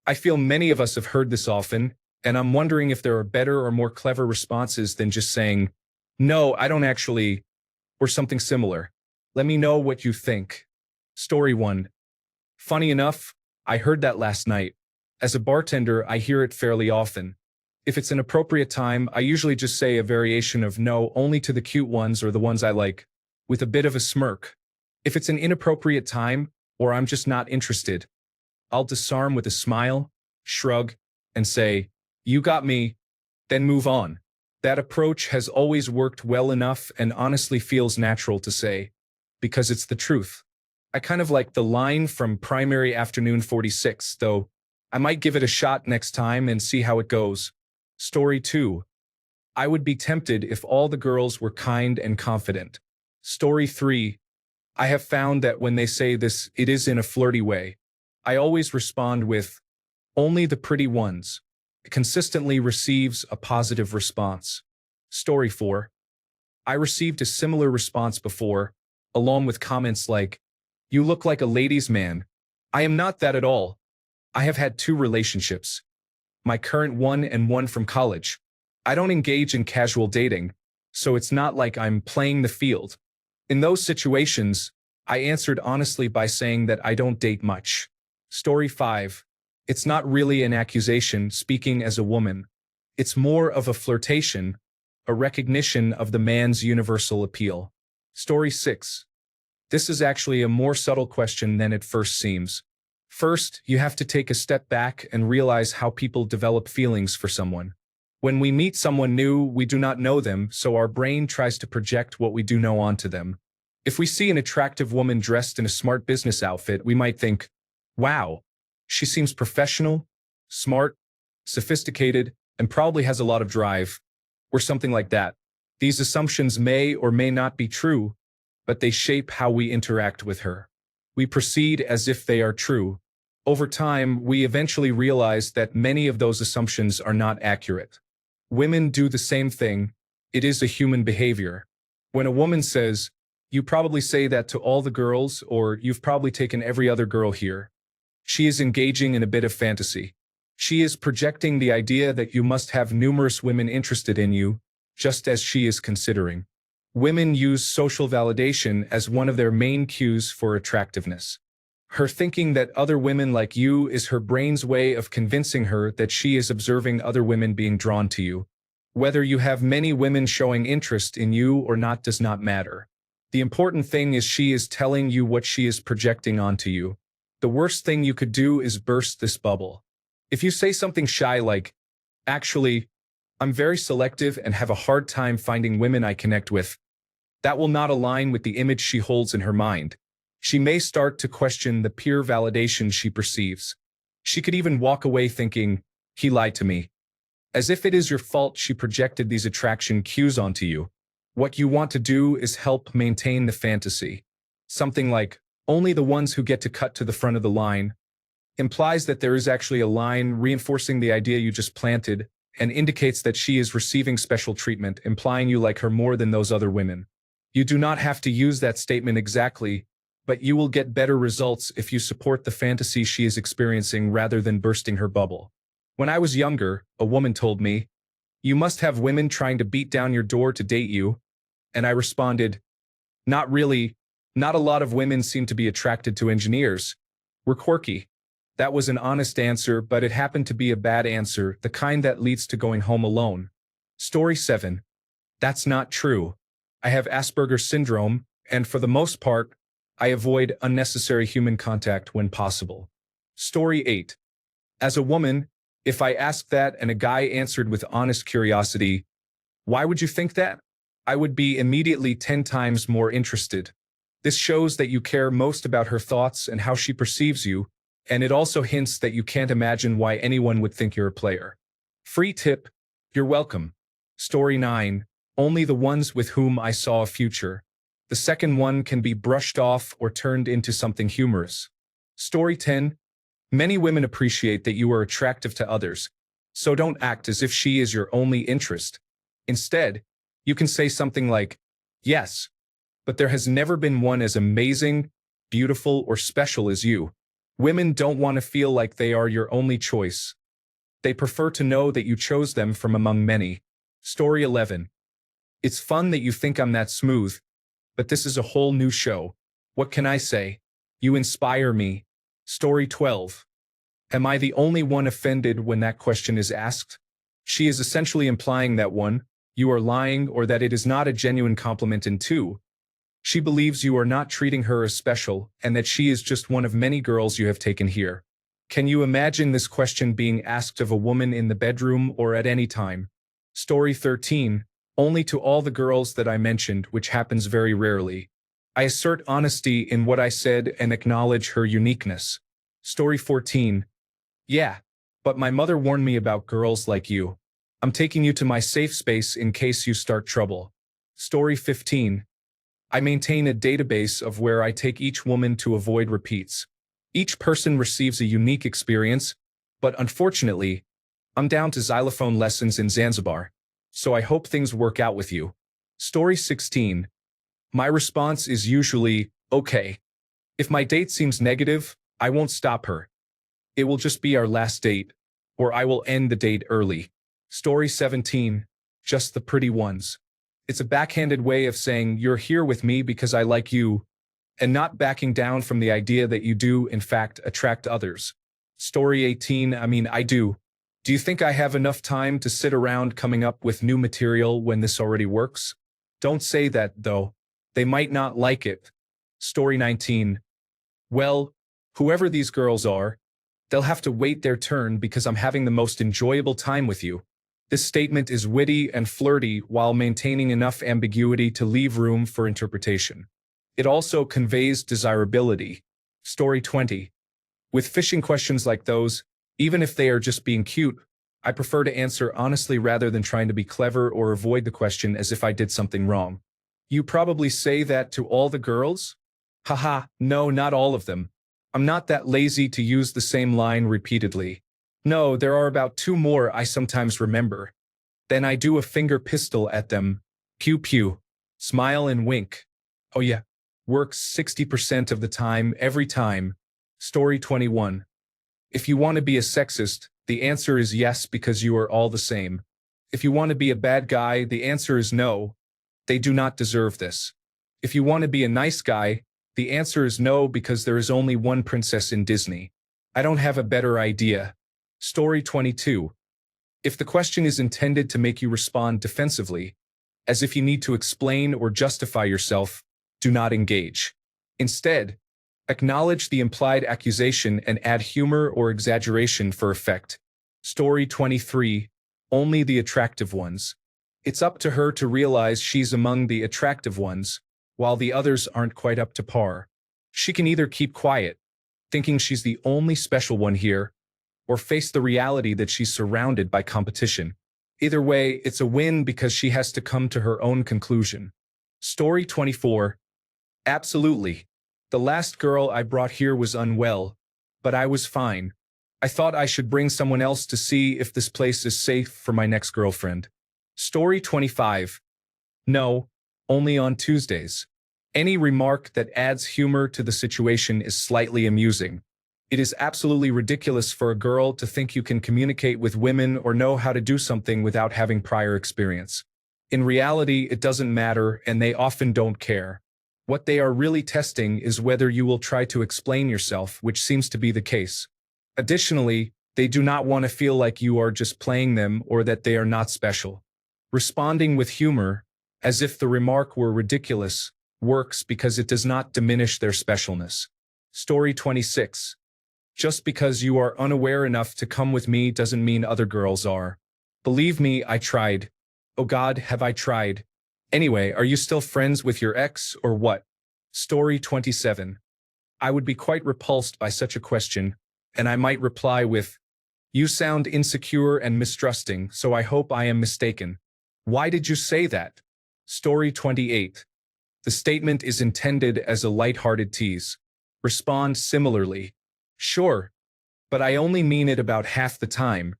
I feel many of us have heard this often, and I'm wondering if there are better or more clever responses than just saying, "No, I don't actually," or something similar. Let me know what you think. Story 1. Funny enough, I heard that last night. As a bartender, I hear it fairly often. If it's an appropriate time, I usually just say a variation of no only to the cute ones or the ones I like, with a bit of a smirk. If it's an inappropriate time, or I'm just not interested, I'll disarm with a smile, shrug, and say, "You got me," then move on. That approach has always worked well enough and honestly feels natural to say, because it's the truth. I kind of like the line from Primary Afternoon 46, though I might give it a shot next time and see how it goes. Story 2. I would be tempted if all the girls were kind and confident. Story 3. I have found that when they say this, it is in a flirty way. I always respond with, "Only the pretty ones." It consistently receives a positive response. Story 4. I received a similar response before, along with comments like, "You look like a ladies' man." I am not that at all. I have had 2 relationships. My current one and one from college. I don't engage in casual dating, so it's not like I'm playing the field. In those situations, I answered honestly by saying that I don't date much. Story 5. It's not really an accusation speaking as a woman. It's more of a flirtation, a recognition of the man's universal appeal. Story 6. This is actually a more subtle question than it first seems. First, you have to take a step back and realize how people develop feelings for someone. When we meet someone new, we do not know them, so our brain tries to project what we do know onto them. If we see an attractive woman dressed in a smart business outfit, we might think, "Wow, she seems professional, smart, sophisticated, and probably has a lot of drive," or something like that. These assumptions may or may not be true, but they shape how we interact with her. We proceed as if they are true. Over time, we eventually realize that many of those assumptions are not accurate. Women do the same thing. It is a human behavior. When a woman says, "You probably say that to all the girls," or "You've probably taken every other girl here," she is engaging in a bit of fantasy. She is projecting the idea that you must have numerous women interested in you, just as she is considering. Women use social validation as one of their main cues for attractiveness. Her thinking that other women like you is her brain's way of convincing her that she is observing other women being drawn to you. Whether you have many women showing interest in you or not does not matter. The important thing is she is telling you what she is projecting onto you. The worst thing you could do is burst this bubble. If you say something shy like, "Actually, I'm very selective and have a hard time finding women I connect with," that will not align with the image she holds in her mind. She may start to question the peer validation she perceives. She could even walk away thinking, "He lied to me." As if it is your fault she projected these attraction cues onto you. What you want to do is help maintain the fantasy. Something like, "Only the ones who get to cut to the front of the line," implies that there is actually a line reinforcing the idea you just planted, and indicates that she is receiving special treatment, implying you like her more than those other women. You do not have to use that statement exactly, but you will get better results if you support the fantasy she is experiencing rather than bursting her bubble. When I was younger, a woman told me, "You must have women trying to beat down your door to date you," and I responded, "Not really. Not a lot of women seem to be attracted to engineers. We're quirky." That was an honest answer, but it happened to be a bad answer, the kind that leads to going home alone. Story 7. That's not true. I have Asperger's syndrome, and for the most part, I avoid unnecessary human contact when possible. Story 8. As a woman, if I asked that and a guy answered with honest curiosity, "Why would you think that?" I would be immediately 10 times more interested. This shows that you care most about her thoughts and how she perceives you, and it also hints that you can't imagine why anyone would think you're a player. Free tip, you're welcome. Story 9. Only the ones with whom I saw a future. The second one can be brushed off or turned into something humorous. Story 10. Many women appreciate that you are attractive to others, so don't act as if she is your only interest. Instead, you can say something like, "Yes, but there has never been one as amazing, beautiful, or special as you." Women don't want to feel like they are your only choice. They prefer to know that you chose them from among many. Story 11. It's fun that you think I'm that smooth, but this is a whole new show. What can I say? You inspire me. Story 12. Am I the only one offended when that question is asked? She is essentially implying that 1, you are lying or that it is not a genuine compliment, and 2, she believes you are not treating her as special and that she is just one of many girls you have taken here. Can you imagine this question being asked of a woman in the bedroom or at any time? Story 13. Only to all the girls that I mentioned, which happens very rarely. I assert honesty in what I said and acknowledge her uniqueness. Story 14. Yeah, but my mother warned me about girls like you. I'm taking you to my safe space in case you start trouble. Story 15. I maintain a database of where I take each woman to avoid repeats. Each person receives a unique experience, but unfortunately, I'm down to xylophone lessons in Zanzibar, so I hope things work out with you. Story 16. My response is usually, okay. If my date seems negative, I won't stop her. It will just be our last date, or I will end the date early. Story 17. Just the pretty ones. It's a backhanded way of saying you're here with me because I like you, and not backing down from the idea that you do, in fact, attract others. Story 18. I do. Do you think I have enough time to sit around coming up with new material when this already works? Don't say that, though. They might not like it. Story 19. Well, whoever these girls are, they'll have to wait their turn because I'm having the most enjoyable time with you. This statement is witty and flirty while maintaining enough ambiguity to leave room for interpretation. It also conveys desirability. Story 20. With fishing questions like those, even if they are just being cute, I prefer to answer honestly rather than trying to be clever or avoid the question as if I did something wrong. You probably say that to all the girls? Haha, no, not all of them. I'm not that lazy to use the same line repeatedly. No, there are about 2 more I sometimes remember. Then I do a finger pistol at them. Pew pew. Smile and wink. Oh yeah. Works 60% of the time, every time. Story 21. If you want to be a sexist, the answer is yes because you are all the same. If you want to be a bad guy, the answer is no. They do not deserve this. If you want to be a nice guy, the answer is no because there is only one princess in Disney. I don't have a better idea. Story 22. If the question is intended to make you respond defensively, as if you need to explain or justify yourself, do not engage. Instead, acknowledge the implied accusation and add humor or exaggeration for effect. Story 23. Only the attractive ones. It's up to her to realize she's among the attractive ones, while the others aren't quite up to par. She can either keep quiet, thinking she's the only special one here, or face the reality that she's surrounded by competition. Either way, it's a win because she has to come to her own conclusion. Story 24. Absolutely. The last girl I brought here was unwell, but I was fine. I thought I should bring someone else to see if this place is safe for my next girlfriend. Story 25. No, only on Tuesdays. Any remark that adds humor to the situation is slightly amusing. It is absolutely ridiculous for a girl to think you can communicate with women or know how to do something without having prior experience. In reality, it doesn't matter, and they often don't care. What they are really testing is whether you will try to explain yourself, which seems to be the case. Additionally, they do not want to feel like you are just playing them or that they are not special. Responding with humor, as if the remark were ridiculous, works because it does not diminish their specialness. Story 26. Just because you are unaware enough to come with me doesn't mean other girls are. Believe me, I tried. Oh God, have I tried. Anyway, are you still friends with your ex, or what? Story 27. I would be quite repulsed by such a question, and I might reply with, you sound insecure and mistrusting, so I hope I am mistaken. Why did you say that? Story 28. The statement is intended as a lighthearted tease. Respond similarly. Sure, but I only mean it about half the time.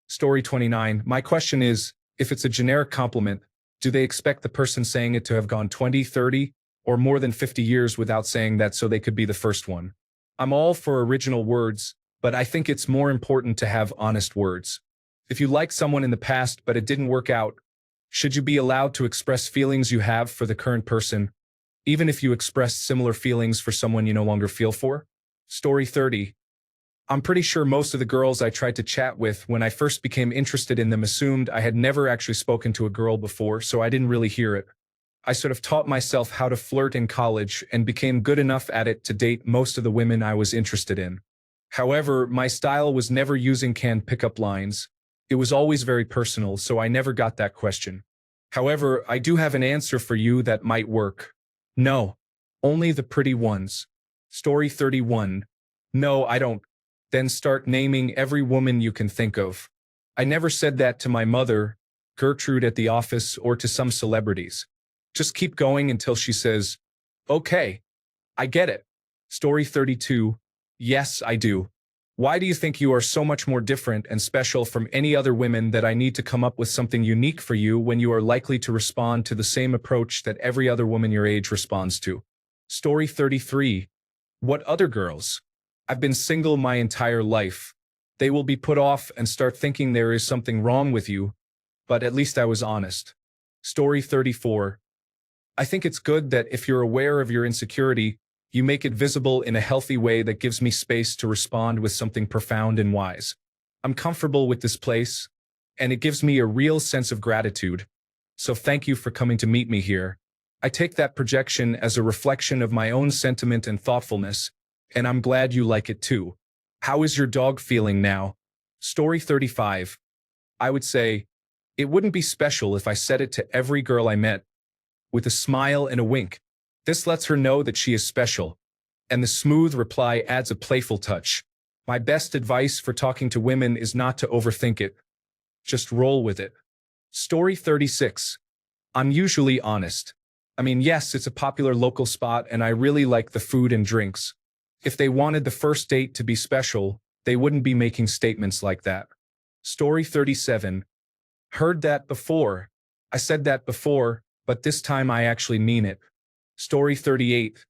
Story 29. My question is, if it's a generic compliment, do they expect the person saying it to have gone 20, 30, or more than 50 years without saying that so they could be the first one? I'm all for original words, but I think it's more important to have honest words. If you liked someone in the past but it didn't work out, should you be allowed to express feelings you have for the current person, even if you express similar feelings for someone you no longer feel for? Story 30. I'm pretty sure most of the girls I tried to chat with when I first became interested in them assumed I had never actually spoken to a girl before, so I didn't really hear it. I sort of taught myself how to flirt in college and became good enough at it to date most of the women I was interested in. However, my style was never using canned pickup lines. It was always very personal, so I never got that question. However, I do have an answer for you that might work. No, only the pretty ones. Story 31. No, I don't. Then start naming every woman you can think of. I never said that to my mother, Gertrude at the office, or to some celebrities. Just keep going until she says, okay, I get it. Story 32. Yes, I do. Why do you think you are so much more different and special from any other women that I need to come up with something unique for you when you are likely to respond to the same approach that every other woman your age responds to? Story 33. What other girls? I've been single my entire life. They will be put off and start thinking there is something wrong with you, but at least I was honest. Story 34. I think it's good that if you're aware of your insecurity, you make it visible in a healthy way that gives me space to respond with something profound and wise. I'm comfortable with this place, and it gives me a real sense of gratitude. So thank you for coming to meet me here. I take that projection as a reflection of my own sentiment and thoughtfulness, and I'm glad you like it too. How is your dog feeling now? Story 35. I would say, it wouldn't be special if I said it to every girl I met, with a smile and a wink. This lets her know that she is special, and the smooth reply adds a playful touch. My best advice for talking to women is not to overthink it. Just roll with it. Story 36. I'm usually honest. I mean, yes, it's a popular local spot and I really like the food and drinks. If they wanted the first date to be special, they wouldn't be making statements like that. Story 37. Heard that before. I said that before, but this time I actually mean it. Story 38.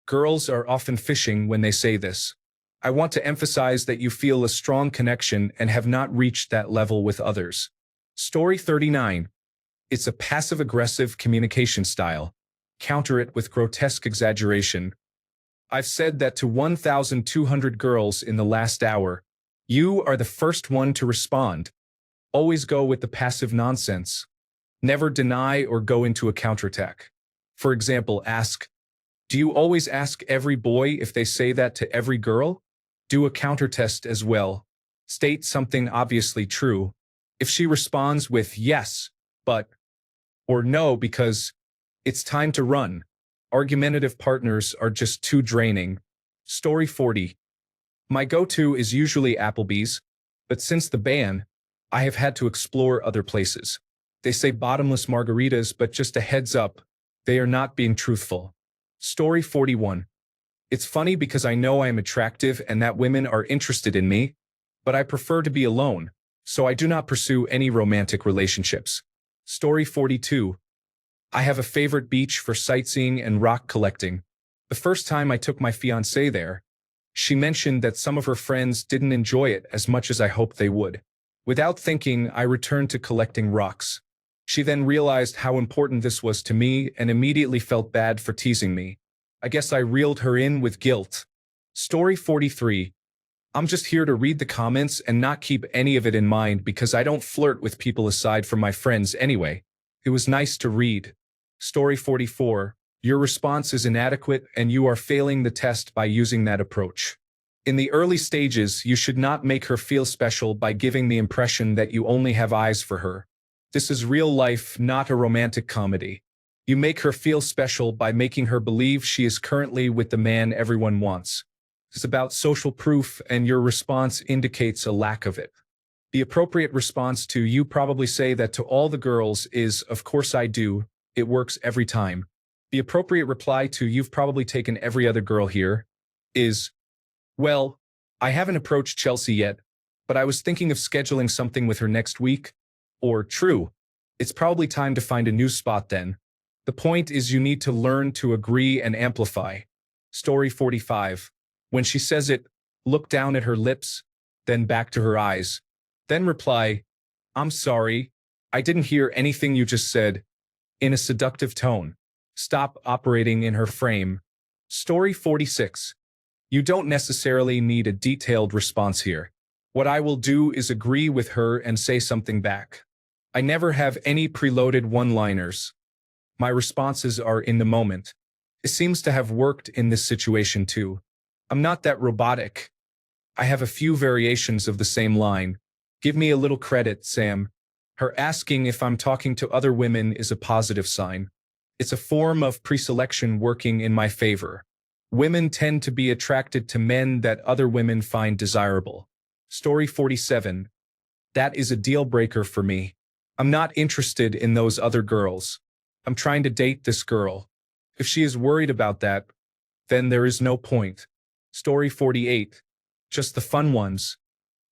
Girls are often fishing when they say this. I want to emphasize that you feel a strong connection and have not reached that level with others. Story 39. It's a passive-aggressive communication style. Counter it with grotesque exaggeration. I've said that to 1,200 girls in the last hour. You are the first one to respond. Always go with the passive nonsense. Never deny or go into a counterattack. For example, ask, do you always ask every boy if they say that to every girl? Do a countertest as well. State something obviously true. If she responds with yes, but, or no because, it's time to run. Argumentative partners are just too draining. Story 40. My go-to is usually Applebee's, but since the ban, I have had to explore other places. They say bottomless margaritas, but just a heads up, they are not being truthful. Story 41. It's funny because I know I am attractive and that women are interested in me, but I prefer to be alone, so I do not pursue any romantic relationships. Story 42. I have a favorite beach for sightseeing and rock collecting. The first time I took my fiancée there, she mentioned that some of her friends didn't enjoy it as much as I hoped they would. Without thinking, I returned to collecting rocks. She then realized how important this was to me and immediately felt bad for teasing me. I guess I reeled her in with guilt. Story 43. I'm just here to read the comments and not keep any of it in mind because I don't flirt with people aside from my friends anyway. It was nice to read. Story 44. Your response is inadequate and you are failing the test by using that approach. In the early stages, you should not make her feel special by giving the impression that you only have eyes for her. This is real life, not a romantic comedy. You make her feel special by making her believe she is currently with the man everyone wants. It's about social proof and your response indicates a lack of it. The appropriate response to you probably say that to all the girls is, of course I do, it works every time. The appropriate reply to you've probably taken every other girl here is, well, I haven't approached Chelsea yet, but I was thinking of scheduling something with her next week. Or true, it's probably time to find a new spot then. The point is you need to learn to agree and amplify. Story 45. When she says it, look down at her lips, then back to her eyes. Then reply, I'm sorry, I didn't hear anything you just said, in a seductive tone. Stop operating in her frame. Story 46. You don't necessarily need a detailed response here. What I will do is agree with her and say something back. I never have any preloaded one-liners. My responses are in the moment. It seems to have worked in this situation too. I'm not that robotic. I have a few variations of the same line. Give me a little credit, Sam. Her asking if I'm talking to other women is a positive sign. It's a form of preselection working in my favor. Women tend to be attracted to men that other women find desirable. Story 47. That is a deal breaker for me. I'm not interested in those other girls. I'm trying to date this girl. If she is worried about that, then there is no point. Story 48. Just the fun ones.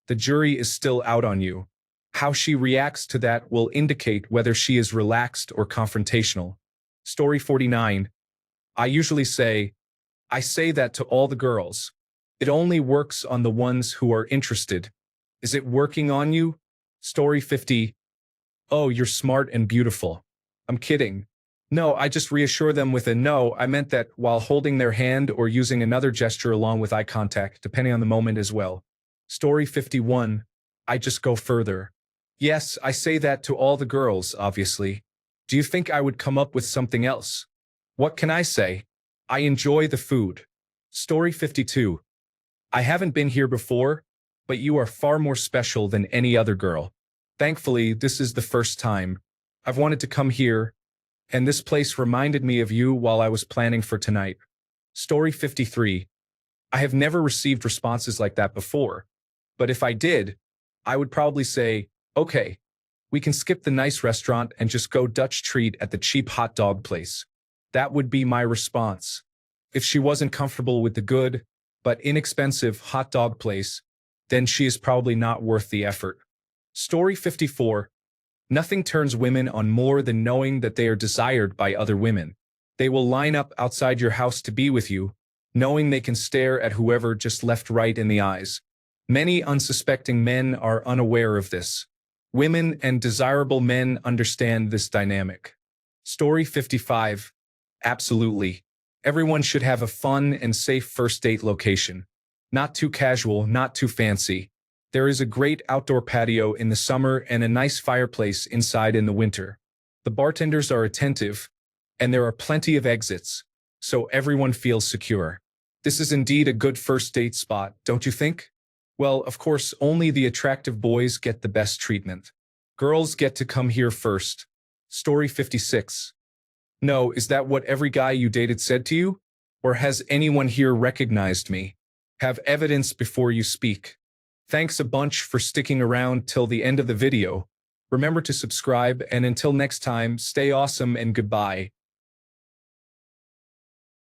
The jury is still out on you. How she reacts to that will indicate whether she is relaxed or confrontational. Story 49. I usually say, I say that to all the girls. It only works on the ones who are interested. Is it working on you? Story 50. Oh, you're smart and beautiful. I'm kidding. No, I just reassure them with a no. I meant that while holding their hand or using another gesture along with eye contact, depending on the moment as well. Story 51. I just go further. Yes, I say that to all the girls, obviously. Do you think I would come up with something else? What can I say? I enjoy the food. Story 52. I haven't been here before, but you are far more special than any other girl. Thankfully, this is the first time. I've wanted to come here, and this place reminded me of you while I was planning for tonight. Story 53. I have never received responses like that before, but if I did, I would probably say, okay, we can skip the nice restaurant and just go Dutch treat at the cheap hot dog place. That would be my response. If she wasn't comfortable with the good, but inexpensive hot dog place, then she is probably not worth the effort. Story 54. Nothing turns women on more than knowing that they are desired by other women. They will line up outside your house to be with you, knowing they can stare at whoever just left right in the eyes. Many unsuspecting men are unaware of this. Women and desirable men understand this dynamic. Story 55. Absolutely. Everyone should have a fun and safe first date location. Not too casual, not too fancy. There is a great outdoor patio in the summer and a nice fireplace inside in the winter. The bartenders are attentive, and there are plenty of exits, so everyone feels secure. This is indeed a good first date spot, don't you think? Well, of course, only the attractive boys get the best treatment. Girls get to come here first. Story 56. No, is that what every guy you dated said to you? Or has anyone here recognized me? Have evidence before you speak. Thanks a bunch for sticking around till the end of the video. Remember to subscribe, and until next time, stay awesome and goodbye.